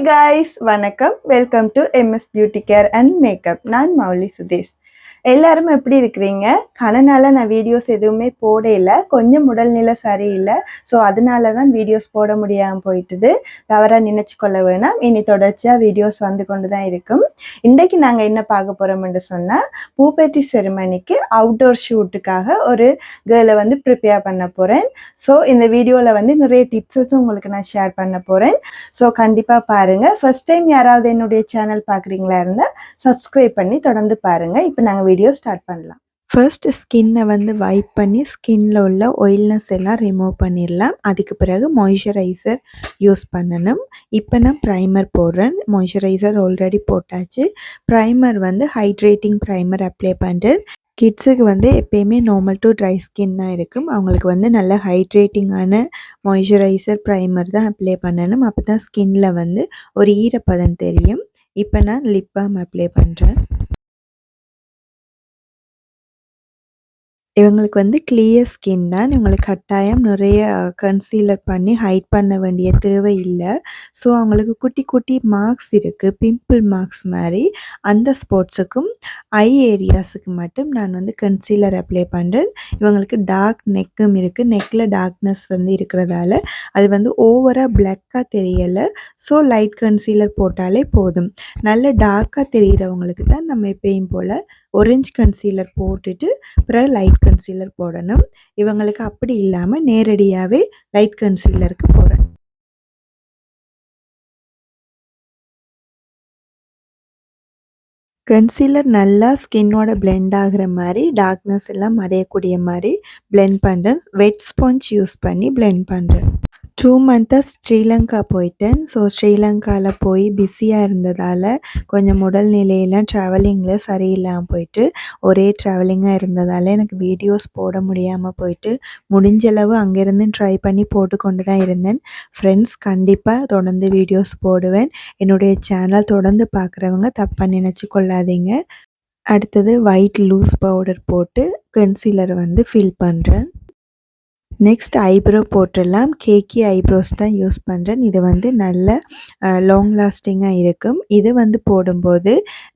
guys, வணக்கம். Welcome to MS beauty care and makeup. நான் மௌலி சுதேஷ். எல்லாரும் எப்படி இருக்கிறீங்க? கனனால நான் வீடியோஸ் எதுவுமே போடல. கொஞ்சம் உடல்நிலை சரியில்லை. ஸோ அதனால தான் வீடியோஸ் போட முடியாமல் போயிட்டுது. தவறாக நினைச்சுக்கொள்ள வேணாம். இனி தொடர்ச்சியாக வீடியோஸ் வந்து கொண்டு தான் இருக்கும். இன்றைக்கு நாங்கள் என்ன பார்க்க போகிறோம்னு சொன்னால், பூபெர்ட்டி செரிமனிக்கு அவுட்டோர் ஷூட்டுக்காக ஒரு கேர்ளை வந்து ப்ரிப்பேர் பண்ண போகிறேன். ஸோ இந்த வீடியோவில் வந்து நிறைய டிப்ஸஸும் உங்களுக்கு நான் ஷேர் பண்ண போகிறேன். ஸோ கண்டிப்பாக பாருங்கள். ஃபர்ஸ்ட் டைம் யாராவது என்னுடைய சேனல் பார்க்குறீங்களா இருந்தால் சப்ஸ்கிரைப் பண்ணி தொடர்ந்து பாருங்கள். இப்போ நாங்கள் வீடியோ ஸ்டார்ட் பண்ணலாம். ஃபர்ஸ்ட் ஸ்கின்னை வந்து வைப் பண்ணி ஸ்கின்னில் உள்ள ஆயில்னஸ் எல்லாம் ரிமூவ் பண்ணிடலாம். அதுக்கு பிறகு மாய்ஸ்சரைசர் யூஸ் பண்ணணும். இப்போ நான் ப்ரைமர் போடுறேன். மாய்ஸ்சரைசர் ஆல்ரெடி போட்டாச்சு. ப்ரைமர் வந்து ஹைட்ரேட்டிங் ப்ரைமர் அப்ளை பண்ணுறேன். கிட்ஸுக்கு வந்து எப்பயுமே நார்மல் டு ட்ரை ஸ்கின் தான் இருக்கும். அவங்களுக்கு வந்து நல்ல ஹைட்ரேட்டிங்கான மாய்ஸ்சரைசர் ப்ரைமர் தான் அப்ளை பண்ணணும். அப்போ தான் ஸ்கின்னில் வந்து ஒரு ஈரப்பதம் தெரியும். இப்போ நான் லிப் பாம் அப்ளை பண்ணுறேன். இவங்களுக்கு வந்து கிளியர் ஸ்கின் தான். இவங்களுக்கு கட்டாயம் நிறைய கன்சீலர் பண்ணி ஹைட் பண்ண வேண்டிய தேவை இல்லை. ஸோ அவங்களுக்கு குட்டி குட்டி மார்க்ஸ் இருக்குது, பிம்பிள் மார்க்ஸ் மாதிரி. அந்த ஸ்பாட்ஸுக்கும் ஐ ஏரியாஸுக்கு மட்டும் நான் வந்து கன்சீலர் அப்ளை பண்ணுறேன். இவங்களுக்கு டார்க் நெக்கும் இருக்குது. நெக்கில் டார்க்னஸ் வந்து இருக்கிறதால அது வந்து ஓவராக பிளாக்காக தெரியலை. ஸோ லைட் கன்சீலர் போட்டாலே போதும். நல்ல டார்க்காக தெரிகிறவங்களுக்கு தான் நம்ம எப்பயும் போல் ஒரேஞ்ச் கன்சீலர் போட்டுட்டு பிறகு லைட் கன்சீலர் போடணும். இவங்களுக்கு அப்படி இல்லாமல் நேரடியாகவே லைட் கன்சீலருக்கு போகிறேன். கன்சீலர் நல்லா ஸ்கின்னோட பிளெண்ட் ஆகிற மாதிரி, டார்க்னஸ் எல்லாம் மறையக்கூடிய மாதிரி பிளெண்ட் பண்ணுறேன். வெட் ஸ்பாஞ்ச் யூஸ் பண்ணி பிளெண்ட் பண்ணுறேன். 2 மந்த்தாக ஸ்ரீலங்கா போயிட்டேன். ஸோ ஸ்ரீலங்காவில் போய் பிஸியாக இருந்ததால் கொஞ்சம் உடல்நிலையெல்லாம் ட்ராவலிங்கில் சரியில்லாமல் போயிட்டு, ஒரே ட்ராவலிங்காக இருந்ததால் எனக்கு வீடியோஸ் போட முடியாமல் போயிட்டு, முடிஞ்சளவு அங்கேருந்து ட்ரை பண்ணி போட்டுக்கொண்டு தான் இருந்தேன். ஃப்ரெண்ட்ஸ், கண்டிப்பாக தொடர்ந்து வீடியோஸ் போடுவேன். என்னுடைய சேனல் தொடர்ந்து பார்க்குறவங்க தப்பாக நினச்சி கொள்ளாதீங்க. அடுத்தது ஒயிட் லூஸ் பவுடர் போட்டு கன்சீலரை வந்து ஃபில் பண்ணுறேன். நெக்ஸ்ட் ஐப்ரோ போட்டுடலாம். கேக்கி ஐப்ரோஸ் தான் யூஸ் பண்ணுறேன். இது வந்து நல்ல லாங் லாஸ்டிங்காக இருக்கும். இது வந்து போடும்போது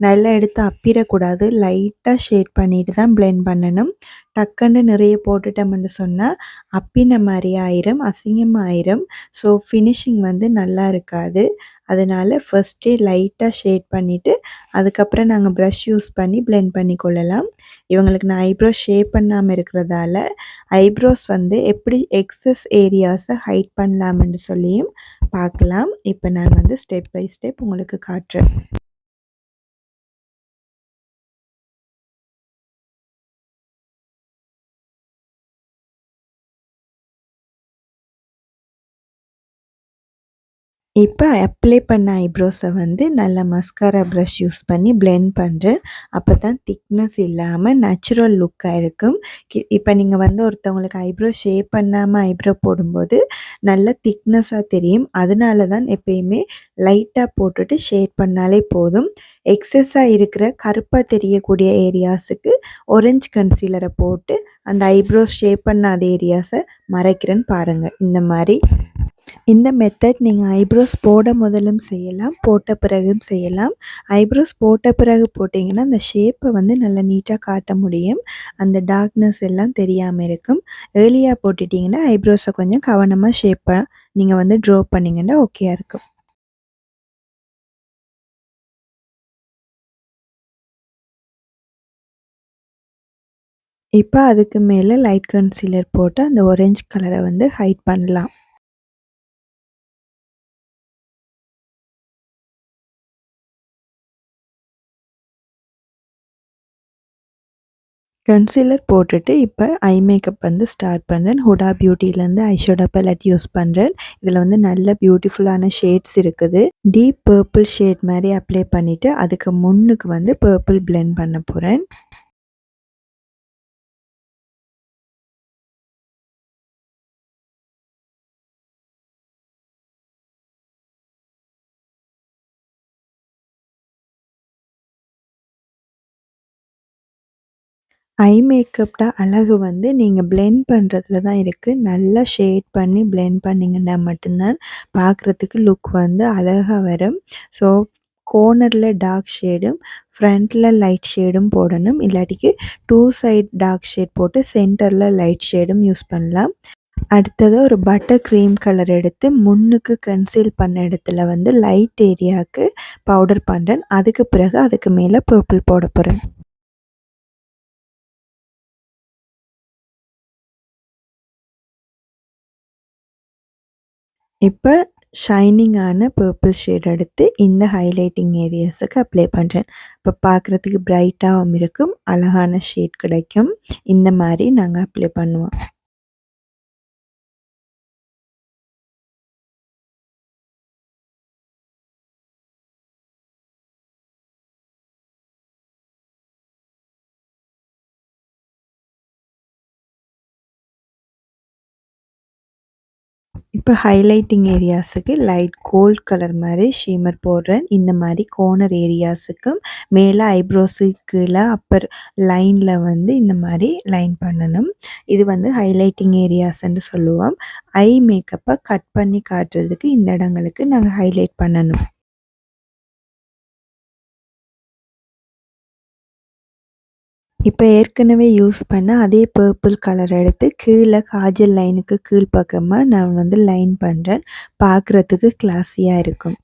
நல்லா எடுத்து அப்பிடக்கூடாது. லைட்டாக ஷேட் பண்ணிட்டு தான் பிளெண்ட் பண்ணணும். டக்குன்னு நிறைய போட்டுட்டோம்னு சொன்னால் அப்பின மாதிரி ஆயிரும், அசிங்கமாக ஆயிரும். ஸோ ஃபினிஷிங் வந்து நல்லா இருக்காது. அதனால் ஃபர்ஸ்ட்டே லைட்டாக ஷேட் பண்ணிவிட்டு அதுக்கப்புறம் நாங்கள் ப்ரஷ் யூஸ் பண்ணி பிளெண்ட் பண்ணி கொள்ளலாம். இவங்களுக்கு நான் ஐப்ரோஸ் ஷேப் பண்ணாமல் இருக்கிறதால ஐப்ரோஸ் வந்து எப்படி எக்ஸஸ் ஏரியாஸை ஹைட் பண்ணலாம்னு சொல்லியும் பார்க்கலாம். இப்போ நான் வந்து ஸ்டெப் பை ஸ்டெப் உங்களுக்கு காட்டுறேன். இப்போ அப்ளை பண்ண ஐப்ரோஸை வந்து நல்ல மஸ்காரா ப்ரஷ் யூஸ் பண்ணி பிளெண்ட் பண்ணுறேன். அப்போ தான் திக்னஸ் இல்லாமல் நேச்சுரல் லுக்காக இருக்கும். இப்போ நீங்கள் வந்து ஒருத்தவங்களுக்கு ஐப்ரோ ஷேப் பண்ணாமல் ஐப்ரோ போடும்போது நல்ல திக்னஸாக தெரியும். அதனால தான் எப்பயுமே லைட்டாக போட்டுட்டு ஷேட் பண்ணாலே போதும். எக்ஸஸாக இருக்கிற கருப்பாக தெரியக்கூடிய ஏரியாஸுக்கு ஆரஞ்ச் கன்சீலரை போட்டு அந்த ஐப்ரோஸ் ஷேப் பண்ணாத ஏரியாஸை மறைக்கிறேன்னு பாருங்கள். இந்த மாதிரி இந்த மெத்தட் நீங்கள் ஐப்ரோஸ் போட முதலும் செய்யலாம், போட்ட பிறகும் செய்யலாம். ஐப்ரோஸ் போட்ட பிறகு போட்டிங்கன்னா அந்த ஷேப்பை வந்து நல்லா நீட்டாக காட்ட முடியும். அந்த டார்க்னஸ் எல்லாம் தெரியாமல் இருக்கும். ஏர்லியாக போட்டுட்டிங்கன்னா ஐப்ரோஸை கொஞ்சம் கவனமாக ஷேப்பாக நீங்கள் வந்து ட்ரா பண்ணிங்கன்னா ஓகேயா இருக்கும். இப்போ அதுக்கு மேலே லைட் கன்சீலர் போட்டு அந்த ஆரஞ்ச் கலரை வந்து ஹைட் பண்ணலாம். கன்சீலர் போட்டுட்டு இப்போ ஐ மேக்கப் வந்து ஸ்டார்ட் பண்ணுறேன். ஹுடா பியூட்டிலேருந்து ஐஷேடோ பேலட் யூஸ் பண்ணுறேன். இதில் வந்து நல்ல பியூட்டிஃபுல்லான ஷேட்ஸ் இருக்குது. டீப் பர்பிள் ஷேட் மாதிரி அப்ளை பண்ணிவிட்டு அதுக்கு முன்னுக்கு வந்து பர்பிள் பிளெண்ட் பண்ண போகிறேன். ஐ மேக்கப்ல அழகு வந்து நீங்க பிளெண்ட் பண்றதுல தான் இருக்கு. நல்லா ஷேட் பண்ணி பிளெண்ட் பண்ணீங்கன்னா மட்டும்தான் பார்க்குறதுக்கு லுக் வந்து அழகா வரும். ஸோ கார்னர்ல டார்க் ஷேடும், ஃப்ரண்ட்ல லைட் ஷேடும் போடணும். இல்லாட்டிக்கு 2 சைட் டார்க் ஷேட் போட்டு சென்டர்ல லைட் ஷேடும் யூஸ் பண்ணலாம். அடுத்தது ஒரு பட்டர் கிரீம் கலர் எடுத்து முன்னுக்கு கன்சீல் பண்ண இடத்துல வந்து லைட் ஏரியாவுக்கு பவுடர் பண்றேன். அதுக்கு பிறகு அதுக்கு மேல பர்பிள் போட போறேன். இப்ப ஷைனிங்கான பர்பிள் ஷேட் எடுத்து இந்த ஹைலைட்டிங் ஏரியாஸுக்கு அப்ளை பண்றேன். இப்ப பார்க்குறதுக்கு பிரைட்டாவும் இருக்கும். அழகான ஷேட் கிடைக்கும். இந்த மாரி நாங்க அப்ளை பண்ணுவோம். இப்ப ஹைலைட்டிங் ஏரியாஸுக்கு லைட் கோல்ட் கலர் மாரி ஷிம்மர் போடுறேன். இந்த மாரி கார்னர் ஏரியாஸுக்கும் மேல ஐப்ரோஸுக்கு கீழ அப்பர் லைன்ல வந்து இந்த மாரி லைன் பண்ணணும். இது வந்து ஹைலைட்டிங் ஏரியாஸ்ன்னு சொல்லுவோம். ஐ மேக்கப்ப கட் பண்ணி காட்டுறதுக்கு இந்த இடங்களுக்கு நாங்க ஹைலைட் பண்ணணும். இப்ப ஏற்கனவே யூஸ் பண்ண அதே பர்பிள் கலர் எடுத்து கீழ காஜல் லைனுக்கு கீழ் பக்கமா நான் வந்து லைன் பண்றேன். பார்க்குறதுக்கு கிளாஸியா இருக்கும்.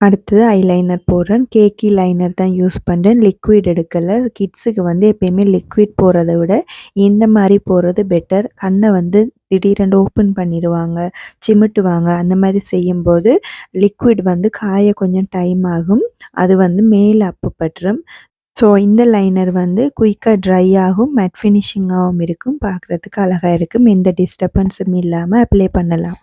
அடுத்தது ஐலைனர் போடுறேன். கேக்கி லைனர் தான் யூஸ் பண்றேன். லிக்விட் எடுக்கல. கிட்ஸுக்கு வந்து எப்பயுமே லிக்விட் போடுறத விட இந்த மாரி போடுறது பெட்டர். கண்ண வந்து திடீரென்று ஓப்பன் பண்ணிடுவாங்க, சிமிட்டுவாங்க. அந்த மாரி செய்யும்போது லிக்விட் வந்து காய கொஞ்சம் டைம் ஆகும். அது வந்து மேல அப்பு பட்டுரும். ஸோ இந்த லைனர் வந்து குயிக்கா ட்ரை ஆகும். மேட் ஃபினிஷிங்காவும் இருக்கும். பார்க்குறதுக்கு அழகா இருக்கும். எந்த டிஸ்டர்பன்ஸும் இல்லாம அப்ளை பண்ணலாம்.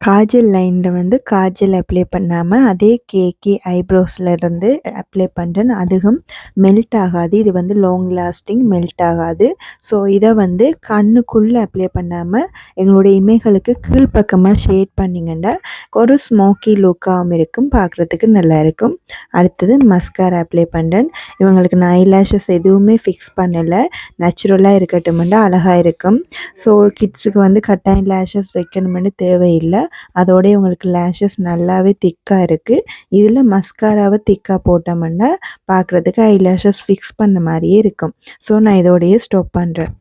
காஜல் லைன்ல வந்து காஜல் அப்ளை பண்ணாம, அதே கேக்கி ஐப்ரோஸ்ல இருந்து அப்ளை பண்றேன். அதுவும் மெல்ட் ஆகாது. இது வந்து லாங் லாஸ்டிங் மெல்ட் ஆகாது. ஸோ இத வந்து கண்ணுக்குள்ள அப்ளை பண்ணாம, எங்களுடைய இமைகளுக்கு கீழ் பக்கமா ஷேட் பண்ணீங்கன்னா, ஒரு ஸ்மோக்கி லுக்காவும் இருக்கும். பார்க்குறதுக்கு நல்லா இருக்கும். அடுத்தது மஸ்காரா அப்ளை பண்றேன். இவங்களுக்கு நான் ஐலேஷஸ் எதுவுமே ஃபிக்ஸ் பண்ணல. நேச்சுரலா இருக்கட்டும்னு அழகா இருக்கும். ஸோ கிட்ஸுக்கு வந்து கட்டாயம் லேஷஸ் வைக்கணும்னு தேவையில்ல. அதோட உங்களுக்கு லேஷஸ் நல்லாவே திக்கா இருக்கு. இதுல மஸ்காராவ திக்கா போட்டோம்னா பார்க்குறதுக்கு ஐ லேஷஸ் ஃபிக்ஸ் பண்ண மாரியே இருக்கும். ஸோ நான் இதோடயே ஸ்டாப் பண்றேன்.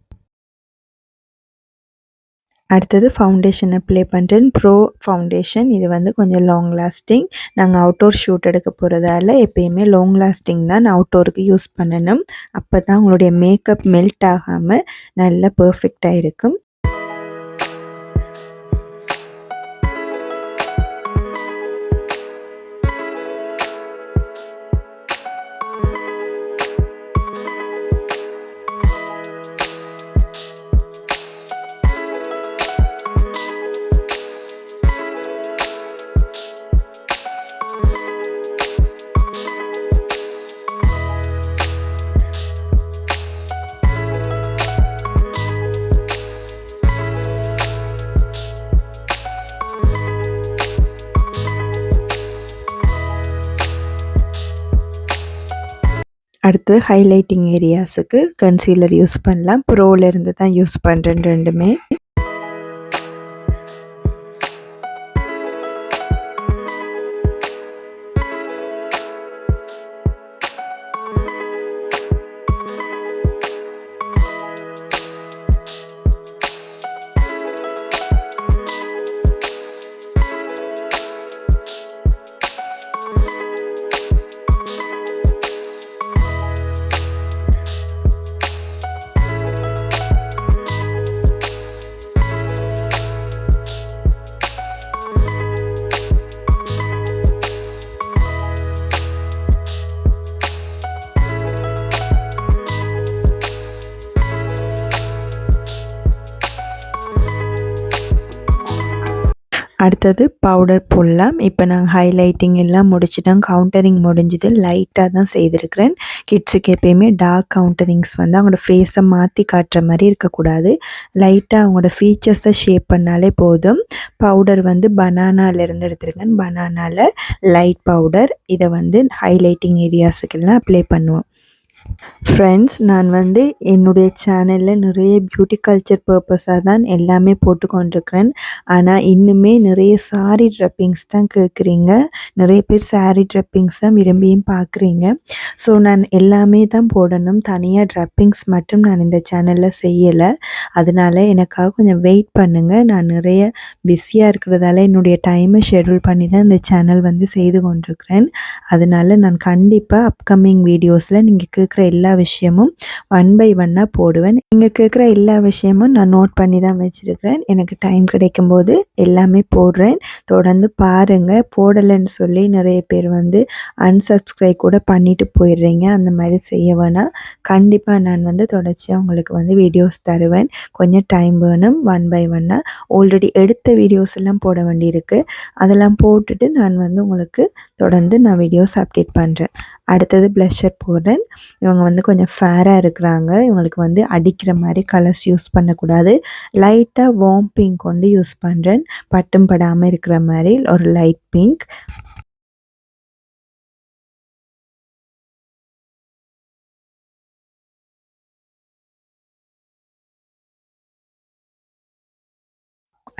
அடுத்தது ஃபவுண்டேஷன் அப்ளை பண்றேன். Bro foundation. இது வந்து கொஞ்சம் லாங் லாஸ்டிங். நாங்க அவுட்டோர் ஷூட் எடுக்க போறதால எப்பயுமே லாங் லாஸ்டிங் தான் அவுட்டோருக்கு யூஸ் பண்ணணும். அப்பதான் உங்களுடைய மேக்கப் மெல்ட் ஆகாம நல்லா பெர்ஃபெக்ட்டா இருக்கும். அடுத்து ஹைலைட்டிங் ஏரியாஸுக்கு கன்சீலர் யூஸ் பண்ணலாம். ப்ரோல இருந்து தான் யூஸ் பண்றேன் ரெண்டுமே. அடுத்தது பவுடர் போடலாம். இப்போ நான் ஹைலைட்டிங் எல்லாம் முடிச்சுட்டேன். கவுண்டரிங் முடிஞ்சுது. லைட்டாக தான் செய்திருக்கிறேன். கிட்ஸுக்கு எப்பயுமே டார்க் கவுண்டரிங்ஸ் வந்து அவங்களோட ஃபேஸை மாற்றி காட்டுற மாதிரி இருக்கக்கூடாது. லைட்டாக அவங்களோட ஃபீச்சர்ஸை ஷேப் பண்ணாலே போதும். பவுடர் வந்து பனானாலேருந்து எடுத்துருக்கேன். பனானாவில் லைட் பவுடர். இதை வந்து ஹைலைட்டிங் ஏரியாஸுக்கெல்லாம் அப்ளை பண்ணுவோம். ஃப்ரெண்ட்ஸ், நான் வந்து என்னுடைய சேனலில் நிறைய பியூட்டி கல்ச்சர் பர்பஸாக தான் எல்லாமே போட்டு கொண்டிருக்கிறேன். ஆனால் இன்னுமே நிறைய சாரீ ட்ரெப்பிங்ஸ் தான் கேட்குறீங்க. நிறைய பேர் சாரீ ட்ரெப்பிங்ஸ் தான் விரும்பியும் பார்க்குறீங்க. ஸோ நான் எல்லாமே தான் போடணும். தனியாக ட்ரெப்பிங்ஸ் மட்டும் நான் இந்த சேனலில் செய்யலை. அதனால எனக்காக கொஞ்சம் வெயிட் பண்ணுங்கள். நான் நிறைய பிஸியாக இருக்கிறதால என்னுடைய டைமை ஷெட்யூல் பண்ணி தான் இந்த சேனல் வந்து செய்து கொண்டிருக்கிறேன். அதனால நான் கண்டிப்பாக அப்கமிங் வீடியோஸில் நீங்கள் கேட்குற எல்லா விஷயமும் ஒன் பை ஒன்னாக போடுவேன். நீங்கள் கேட்குற எல்லா விஷயமும் நான் நோட் பண்ணி தான் வச்சுருக்கிறேன். எனக்கு டைம் கிடைக்கும்போது எல்லாமே போடுறேன். தொடர்ந்து பாருங்கள். போடலைன்னு சொல்லி நிறைய பேர் வந்து அன்சப்ஸ்கிரைப் கூட பண்ணிவிட்டு போயிடுறீங்க. அந்த மாதிரி செய்ய வேணாம். கண்டிப்பாக நான் வந்து தொடர்ச்சியாக உங்களுக்கு வந்து வீடியோஸ் தருவேன். கொஞ்சம் டைம் வேணும். ஒன் பை ஒன்னாக ஆல்ரெடி எடுத்த வீடியோஸ் எல்லாம் போட வேண்டியிருக்கு. அதெல்லாம் போட்டுட்டு நான் வந்து உங்களுக்கு தொடர்ந்து நான் வீடியோஸ் அப்டேட் பண்ணுறேன். அடுத்தது ப்ளஷர் போடுறேன். இவங்க வந்து கொஞ்சம் ஃபேராக இருக்கிறாங்க. இவங்களுக்கு வந்து அடிக்கிற மாதிரி கலர்ஸ் யூஸ் பண்ணக்கூடாது. லைட்டாக வார்ம் பிங்க் கொண்டு யூஸ் பண்ணுறேன். பட்டும் படாமல் இருக்கிற மாதிரி ஒரு லைட் பிங்க்.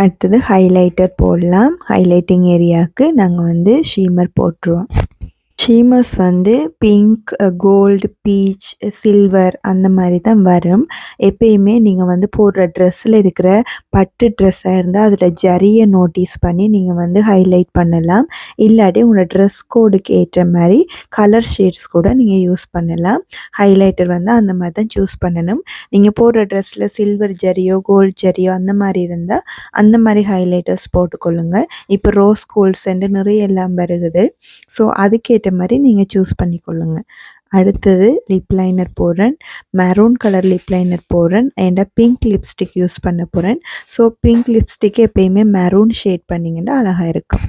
அடுத்தது ஹைலைட்டர் போடலாம். ஹைலைட்டிங் ஏரியாவுக்கு நாங்கள் வந்து ஷீமர் போட்டுருவோம். ஷீமர்ஸ் வந்து பிங்க், கோல்டு, பீச், சில்வர் அந்த மாதிரி தான் வரும். எப்பயுமே நீங்கள் வந்து போடுற ட்ரெஸ்ஸில் இருக்கிற பட்டு ட்ரெஸ்ஸாக இருந்தால் அதில் ஜரியை நோட்டீஸ் பண்ணி நீங்கள் வந்து ஹைலைட் பண்ணலாம். இல்லாட்டி உங்களோட ட்ரெஸ் கோடுக்கு ஏற்ற மாதிரி கலர் ஷேட்ஸ் கூட நீங்கள் யூஸ் பண்ணலாம். ஹைலைட்டர் வந்து அந்த மாதிரி தான் சூஸ் பண்ணணும். நீங்கள் போடுற ட்ரெஸ்ஸில் சில்வர் ஜரியோ கோல்டு ஜரியோ அந்த மாதிரி இருந்தால் அந்த மாதிரி ஹைலைட்டர்ஸ் போட்டுக்கொள்ளுங்க. இப்போ ரோஸ் கோல்ட்ஸ்ன்ட்டு நிறைய எல்லாம் வருகுது. ஸோ அதுக்கேற்ற மாதிரி நீங்கள் சூஸ் பண்ணிக்கொள்ளுங்க. அடுத்தது லிப் லைனர் போடுறேன். மெரூன் கலர் லிப் லைனர் போடுறேன். என்கிட்ட பிங்க் லிப்ஸ்டிக் யூஸ் பண்ண போகிறேன். ஸோ பிங்க் லிப்ஸ்டிக் எப்பயுமே மெரூன் ஷேட் பண்ணிங்கன்னா அழகாக இருக்கும்.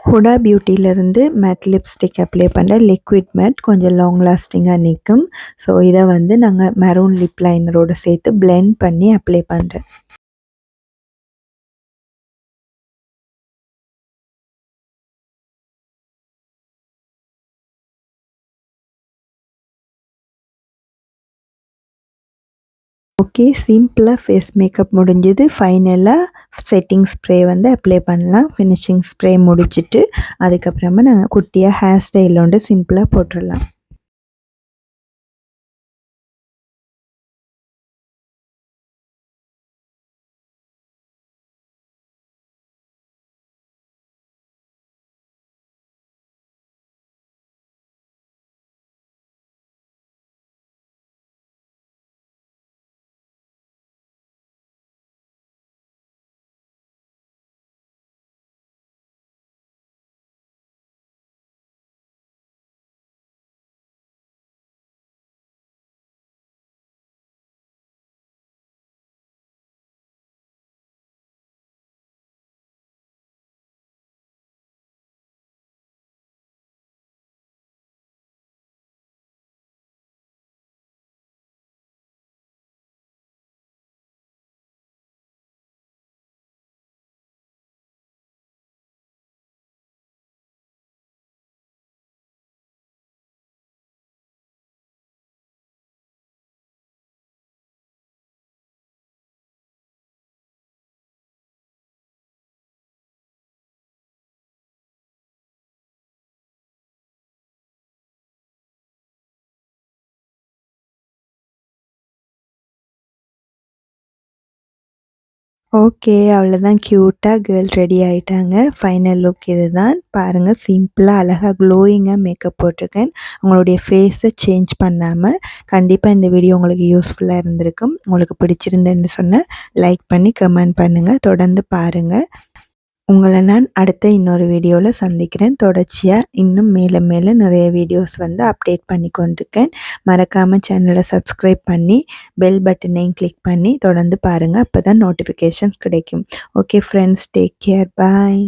ஹுடா பியூட்டியிலேருந்து மேட் லிப்ஸ்டிக் அப்ளை பண்ணுறேன். லிக்விட் மேட் கொஞ்சம் லாங் லாஸ்டிங்காக நிற்கும். ஸோ இதை வந்து நாங்கள் மெரூன் லிப் லைனரோடு சேர்த்து பிளெண்ட் பண்ணி அப்ளை பண்ணுறேன். ஓகே, சிம்பிளாக ஃபேஸ் மேக்கப் முடிஞ்சது. ஃபைனலாக செட்டிங் ஸ்ப்ரே வந்து அப்ளை பண்ணலாம். ஃபினிஷிங் ஸ்ப்ரே முடிச்சுட்டு அதுக்கப்புறமா நாங்கள் குட்டியாக ஹேர் ஸ்டைல் ஒன்று சிம்பிளாக போட்டுடலாம். ஓகே. அவ்வளோதான் கியூட்டா கேர்ள் ரெடி ஆயிட்டாங்க. ஃபைனல் லுக் இதுதான். பாருங்க சிம்பிளா அழகா க்ளோயிங்கா மேக்கப் போட்டிருக்கேன். உங்களுடைய ஃபேஸ சேஞ்ச் பண்ணாம. கண்டிப்பா இந்த வீடியோ உங்களுக்கு யூஸ்ஃபுல்லா இருந்திருக்கும். உங்களுக்கு பிடிச்சிருந்துன்னு சொன்னா லைக் பண்ணி கமெண்ட் பண்ணுங்க. தொடர்ந்து பாருங்க. உங்கள நான் அடுத்த இன்னொரு வீடியோல சந்திக்கிறேன். தொடர்ச்சியா இன்னும் மேலும் மேலும் நிறைய வீடியோஸ் வந்து அப்டேட் பண்ணி கொண்டிருக்கேன். மறக்காம சேனல சப்ஸ்கிரைப் பண்ணி பெல் பட்டனையும் கிளிக் பண்ணி தொடர்ந்து பாருங்க. அப்பதான் நோட்டிஃபிகேஷன்ஸ் கிடைக்கும். Okay friends, take care. பாய்.